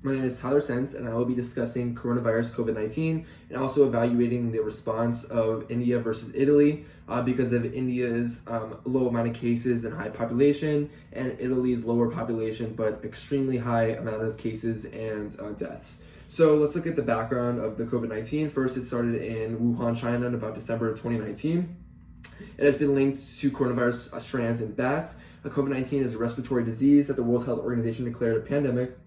My name is Tyler Sense, and I will be discussing coronavirus COVID-19 and also evaluating the response of India versus Italy because of India's low amount of cases and high population, and Italy's lower population but extremely high amount of cases and deaths. So let's look at the background of the COVID-19. First, it started in Wuhan, China in about December of 2019. It has been linked to coronavirus strands in bats. COVID-19 is a respiratory disease that the World Health Organization declared a pandemic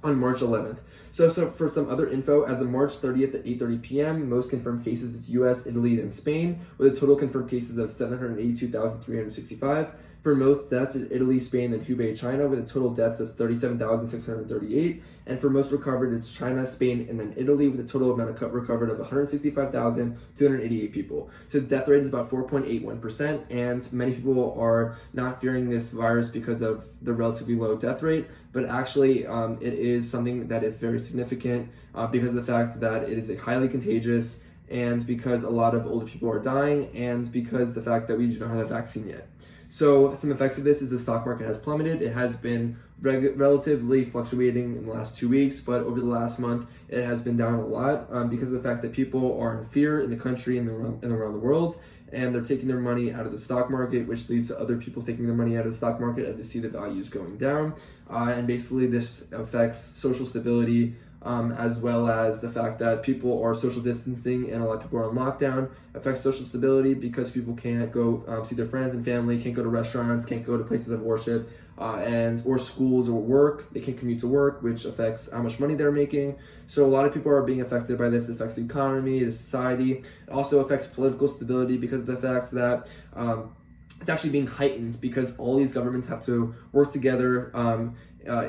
on March 11th. So for some other info, as of March 30th at 8:30 p.m., most confirmed cases is US, Italy, and Spain, with a total confirmed cases of 782,365. For most deaths is Italy, Spain, and Hubei, China, with a total deaths of 37,638. And for most recovered, it's China, Spain, and then Italy, with a total amount of recovered of 165,288 people. So the death rate is about 4.81%, and many people are not fearing this virus because of the relatively low death rate, but actually it is something that is very significant because of the fact that it is highly contagious, and because a lot of older people are dying, and because the fact that we do not have a vaccine yet. So some effects of this is the stock market has plummeted. It has been relatively fluctuating in the last 2 weeks, but over the last month, it has been down a lot because of the fact that people are in fear in the country and around the world, and they're taking their money out of the stock market, which leads to other people taking their money out of the stock market as they see the values going down. And basically this affects social stability, as well as the fact that people are social distancing and a lot of people are on lockdown. Affects social stability because people can't go see their friends and family, can't go to restaurants, can't go to places of worship, or schools or work. They can't commute to work, which affects how much money they're making. So a lot of people are being affected by this. It affects the economy, the society. It also affects political stability because of the fact that it's actually being heightened because all these governments have to work together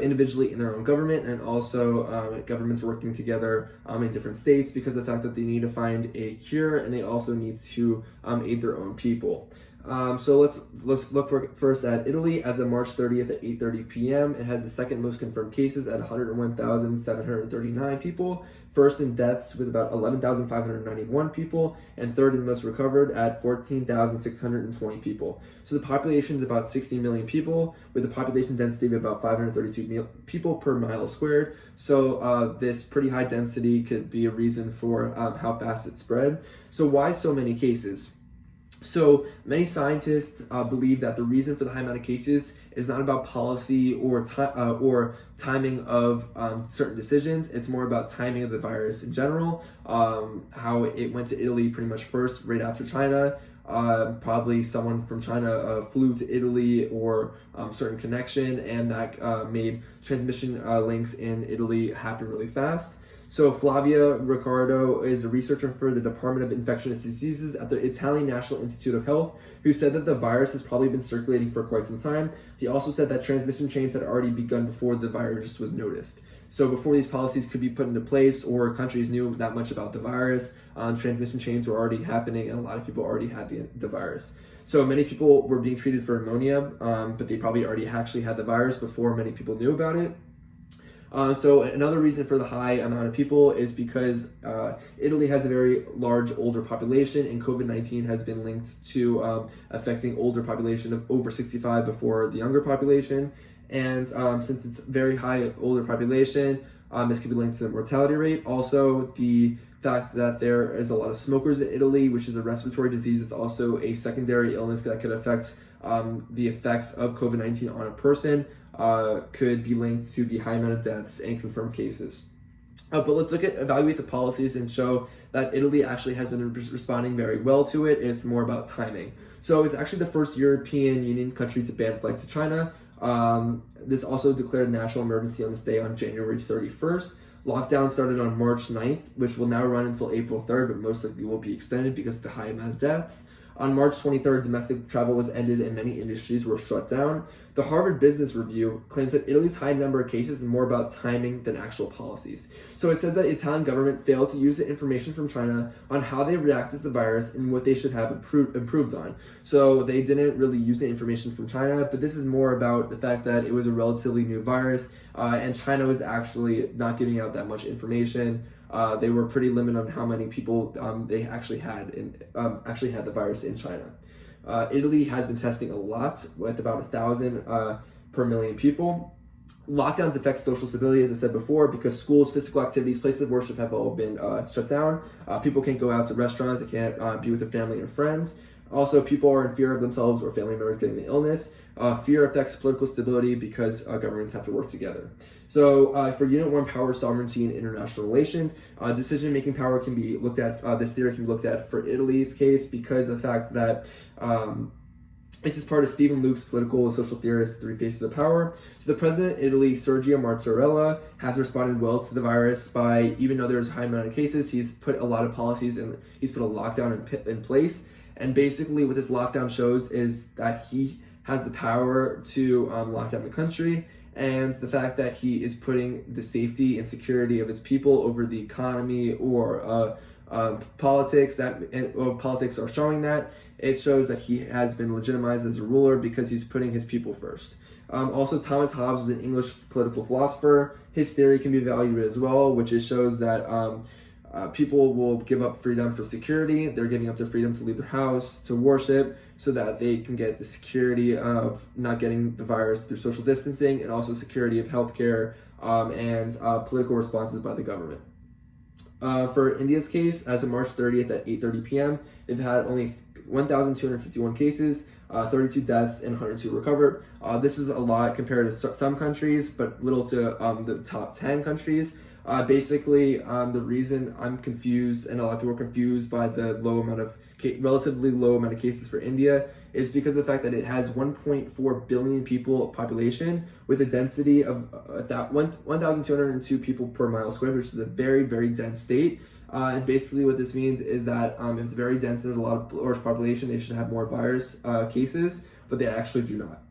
individually in their own government, and also governments working together in different states because of the fact that they need to find a cure, and they also need to aid their own people. So let's look first at Italy. As of March 30th at 8:30 p.m., it has the second most confirmed cases at 101,739 people, first in deaths with about 11,591 people, and third in most recovered at 14,620 people. So the population is about 60 million people, with a population density of about 532 people per mile squared. So this pretty high density could be a reason for how fast it spread. So why so many cases? So many scientists believe that the reason for the high amount of cases is not about policy or timing of certain decisions. It's more about timing of the virus in general, how it went to Italy pretty much first, right after China. Probably someone from China flew to Italy or certain connection, and that made transmission links in Italy happen really fast. So Flavia Riccardo is a researcher for the Department of Infectious Diseases at the Italian National Institute of Health, who said that the virus has probably been circulating for quite some time. He also said that transmission chains had already begun before the virus was noticed. So before these policies could be put into place or countries knew that much about the virus, transmission chains were already happening, and a lot of people already had the virus. So many people were being treated for pneumonia, but they probably already actually had the virus before many people knew about it. So another reason for the high amount of people is because Italy has a very large older population, and COVID-19 has been linked to affecting older population of over 65 before the younger population. And since it's very high older population, this could be linked to the mortality rate. Also, the fact that there is a lot of smokers in Italy, which is a respiratory disease. It's also a secondary illness that could affect the effects of COVID-19 on a person. Could be linked to the high amount of deaths and confirmed cases. But let's evaluate the policies and show that Italy actually has been responding very well to it. It's more about timing. So it's actually the first European Union country to ban flights to China. This also declared a national emergency on this day on January 31st. Lockdown started on March 9th, which will now run until April 3rd, but most likely will be extended because of the high amount of deaths. On March 23rd, domestic travel was ended and many industries were shut down. The Harvard Business Review claims that Italy's high number of cases is more about timing than actual policies. So it says that the Italian government failed to use the information from China on how they reacted to the virus and what they should have improved on. So they didn't really use the information from China, but this is more about the fact that it was a relatively new virus, and China was actually not giving out that much information. They were pretty limited on how many people they actually had the virus in China. Italy has been testing a lot, with about 1,000 per million people. Lockdowns affect social stability, as I said before, because schools, physical activities, places of worship have all been shut down. People can't go out to restaurants. They can't be with their family or friends. Also, people are in fear of themselves or family members getting the illness. Fear affects political stability because governments have to work together. So for Unit 1, power, sovereignty, and international relations, decision-making power can be looked at, this theory can be looked at for Italy's case because of the fact that this is part of Stephen Luke's political and social theorist, Three Faces of Power. So the president of Italy, Sergio Mattarella, has responded well to the virus by, even though there's a high amount of cases, he's put a lot of policies and he's put a lockdown in place. And basically what this lockdown shows is that he has the power to lock down the country, and the fact that he is putting the safety and security of his people over the economy or politics. Politics are showing that. It shows that he has been legitimized as a ruler because he's putting his people first. Also, Thomas Hobbes was an English political philosopher. His theory can be evaluated as well, which shows that people will give up freedom for security. They're giving up their freedom to leave their house, to worship, so that they can get the security of not getting the virus through social distancing, and also security of healthcare and political responses by the government. For India's case, as of March 30th at 8:30 p.m., they've had only 1,251 cases, 32 deaths, and 102 recovered. This is a lot compared to some countries, but little to the top 10 countries. Basically, the reason I'm confused, and a lot of people are confused by the relatively low amount of cases for India, is because of the fact that it has 1.4 billion people population with a density of 1,202 people per mile squared, which is a very, very dense state. And basically what this means is that if it's very dense and there's a lot of large population, they should have more virus cases, but they actually do not.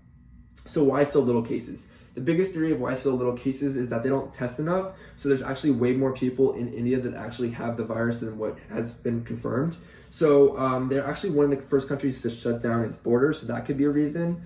So why so little cases? The biggest theory of why so little cases is that they don't test enough. So there's actually way more people in India that actually have the virus than what has been confirmed. So they're actually one of the first countries to shut down its borders. So that could be a reason.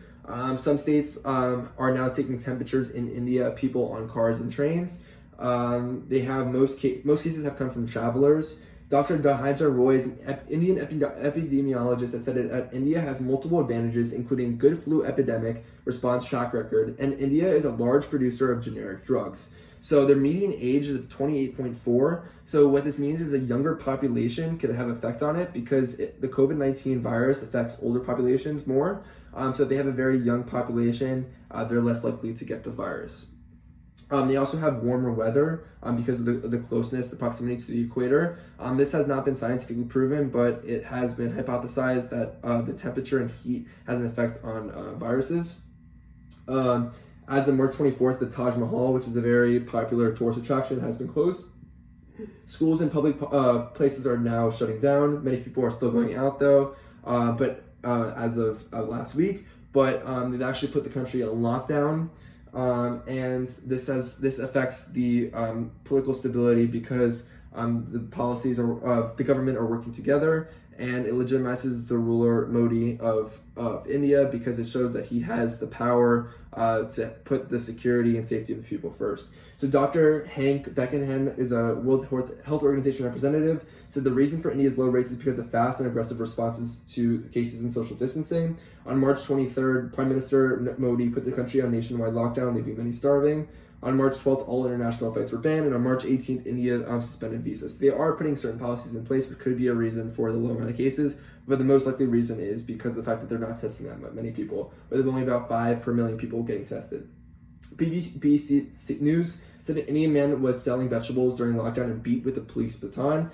Some states are now taking temperatures in India, people on cars and trains. They have most cases have come from travelers. Dr. Dhananjay Roy is an Indian epidemiologist that said that India has multiple advantages, including good flu epidemic response track record, and India is a large producer of generic drugs. So their median age is 28.4. So what this means is a younger population could have effect on it because the COVID-19 virus affects older populations more. So if they have a very young population, they're less likely to get the virus. They also have warmer weather because of the closeness, the proximity to the equator. This has not been scientifically proven, but it has been hypothesized that the temperature and heat has an effect on viruses. As of March 24th, the Taj Mahal, which is a very popular tourist attraction, has been closed. Schools and public places are now shutting down. Many people are still going out though, but as of last week. But they've actually put the country on lockdown. And this affects the political stability because the policies of the government are working together, and it legitimizes the ruler Modi of India because it shows that he has the power to put the security and safety of the people first. So Dr. Hank Beckenham is a World Health Organization representative, said the reason for India's low rates is because of fast and aggressive responses to cases and social distancing. On March 23rd, Prime Minister Modi put the country on nationwide lockdown, leaving many starving. On March 12th, all international flights were banned, and on March 18th, India suspended visas. So they are putting certain policies in place, which could be a reason for the low amount of cases, but the most likely reason is because of the fact that they're not testing that many people, with only about 5 per million people getting tested. BBC News said an Indian man was selling vegetables during lockdown and beat with a police baton.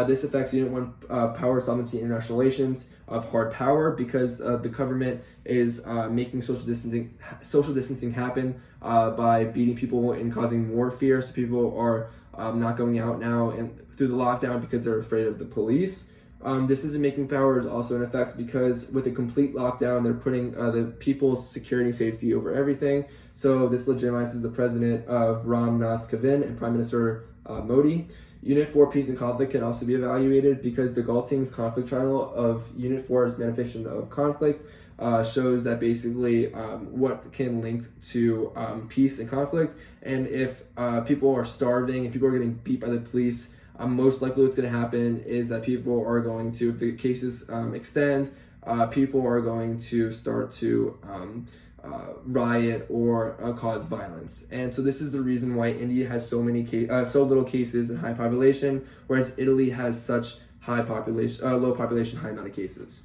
This affects Unit 1 power, sovereignty, international relations of hard power because the government is making social distancing happen by beating people and causing more fear. So people are not going out now and through the lockdown because they're afraid of the police. Decision-making power is also in effect because with a complete lockdown, they're putting the people's security and safety over everything. So this legitimizes the president of Ram Nath Kovind and Prime Minister Modi. Unit 4 peace and conflict can also be evaluated because the Galting's conflict trial of Unit 4's manifestation of conflict shows that basically what can link to peace and conflict. And if people are starving and people are getting beat by the police, most likely what's going to happen is that people are going to, if the cases extend, people are going to start to riot or cause violence. And so this is the reason why India has so little cases and high population, whereas Italy has such high population, low population, high amount of cases.